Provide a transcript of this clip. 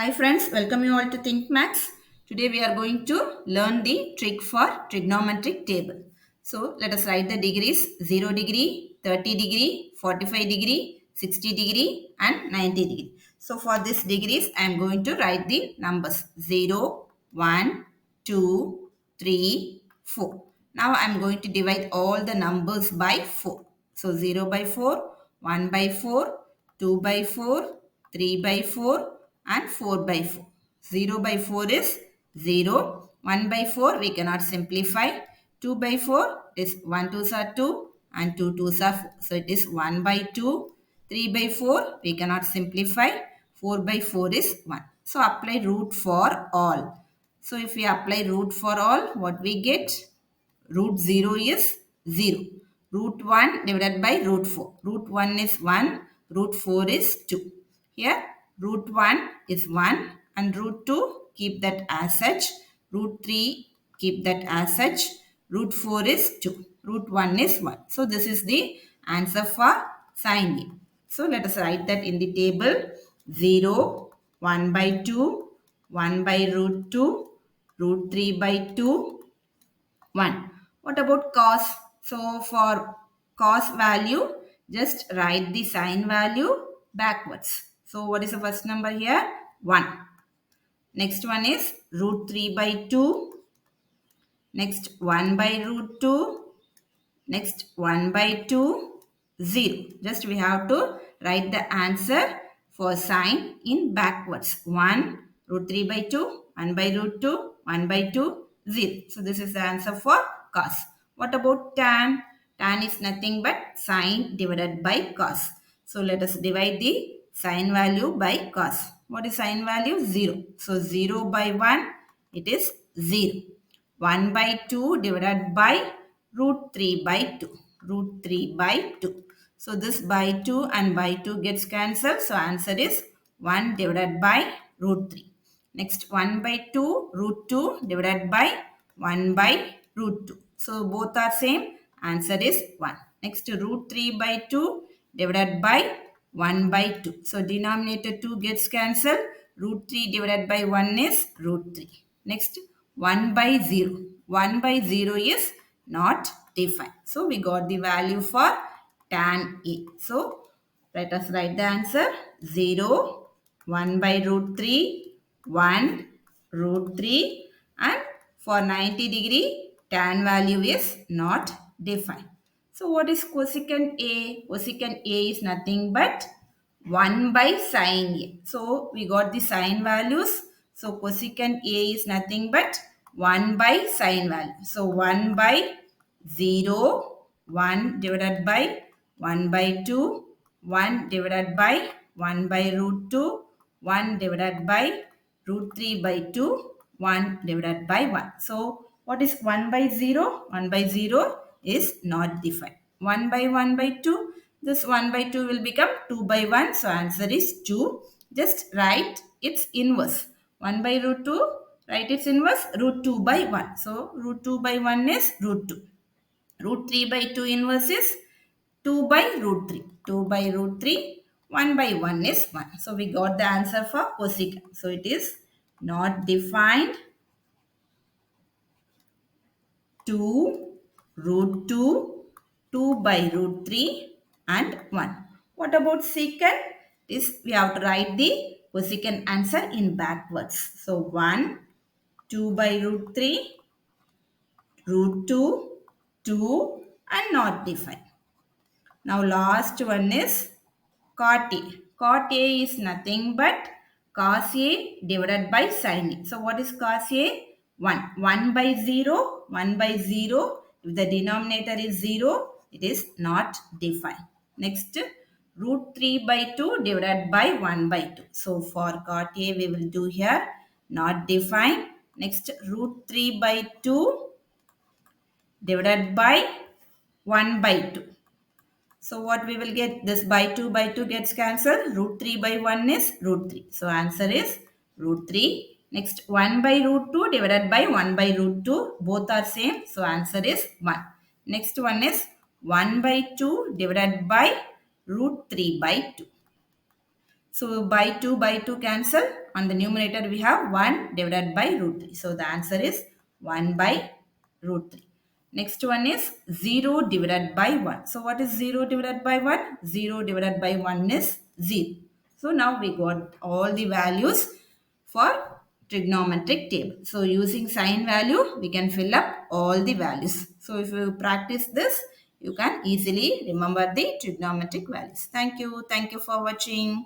Hi friends, welcome you all to Think Max. Today we are going to learn the trick for trigonometric table. So let us write the degrees 0 degree, 30 degree, 45 degree, 60 degree and 90 degree. So for this degrees I am going to write the numbers 0, 1, 2, 3, 4. Now I am going to divide all the numbers by 4. So 0 by 4, 1 by 4, 2 by 4, 3 by 4 and 4 by 4. 0 by 4 is 0. 1 by 4 we cannot simplify. 2 by 4 is 1 2s are 2 and 2 2s are 4. So it is 1 by 2. 3 by 4 we cannot simplify. 4 by 4 is 1. So apply root for all. So if we apply root for all, what we get? Root 0 is 0. Root 1 divided by root 4. Root 1 is 1. Root 4 is 2. Here root 1 is 1 and root 2 keep that as such. Root 3 keep that as such. Root 4 is 2. Root 1 is 1. So this is the answer for sin A. So let us write that in the table. 0, 1 by 2, 1 by root 2, root 3 by 2, 1. What about cos? So for cos value, just write the sine value backwards. So what is the first number here? 1. Next one is root 3 by 2. Next 1 by root 2. Next 1 by 2, 0. Just we have to write the answer for sine in backwards. 1, root 3 by 2, 1 by root 2, 1 by 2, 0. So this is the answer for cos. What about tan? Tan is nothing but sine divided by cos. So let us divide the sine value by cos. What is sine value? 0. So 0 by 1, it is 0. 1 by 2 divided by root 3 by 2. Root 3 by 2. So this by 2 and by 2 gets cancelled. So answer is 1 divided by root 3. Next 1 by 2 root 2 divided by 1 by root 2. So both are same. Answer is 1. Next root 3 by 2 divided by 1 by 2. So denominator 2 gets cancelled. Root 3 divided by 1 is root 3. Next 1 by 0. 1 by 0 is not defined. So we got the value for tan A. So let us write the answer 0, 1 by root 3, 1, root 3 and for 90 degree tan value is not defined. So what is cosecant A? Cosecant A is nothing but 1 by sine A. So we got the sine values. So cosecant A is nothing but 1 by sine value. So 1 by 0, 1 divided by 1 by 2, 1 divided by 1 by root 2, 1 divided by root 3 by 2, 1 divided by 1. So what is 1 by 0? 1 by 0 is not defined. 1 by 1 by 2, this 1 by 2 will become 2 by 1. So answer is 2. Just write its inverse. 1 by root 2, write its inverse root 2 by 1. So root 2 by 1 is root 2. Root 3 by 2 inverse is 2 by root 3. 2 by root 3, 1 by 1 is 1. So we got the answer for cosecant. So it is not defined. 2, root 2, 2 by root 3 and 1. What about secant? This we have to write the cosecant answer in backwards. So 1, 2 by root 3, root 2, 2 and not defined. Now last one is cot A. Cot A is nothing but cos A divided by sin A. So what is cos A? 1. 1 by 0. 1 by 0. If the denominator is 0, it is not defined. Next, root 3 by 2 divided by 1 by 2. So for cot A, we will do here not defined. Next, root 3 by 2 divided by 1 by 2. So what we will get? This by 2 gets cancelled. Root 3 by 1 is root 3. So answer is root 3. Next 1 by root 2 divided by 1 by root 2. Both are same. So answer is 1. Next one is 1 by 2 divided by root 3 by 2. So by 2 cancel. On the numerator we have 1 divided by root 3. So the answer is 1 by root 3. Next one is 0 divided by 1. So what is 0 divided by 1? 0 divided by 1 is 0. So now we got all the values for trigonometric table. So using sign value, we can fill up all the values. So if you practice this, you can easily remember the trigonometric values. Thank you. Thank you for watching.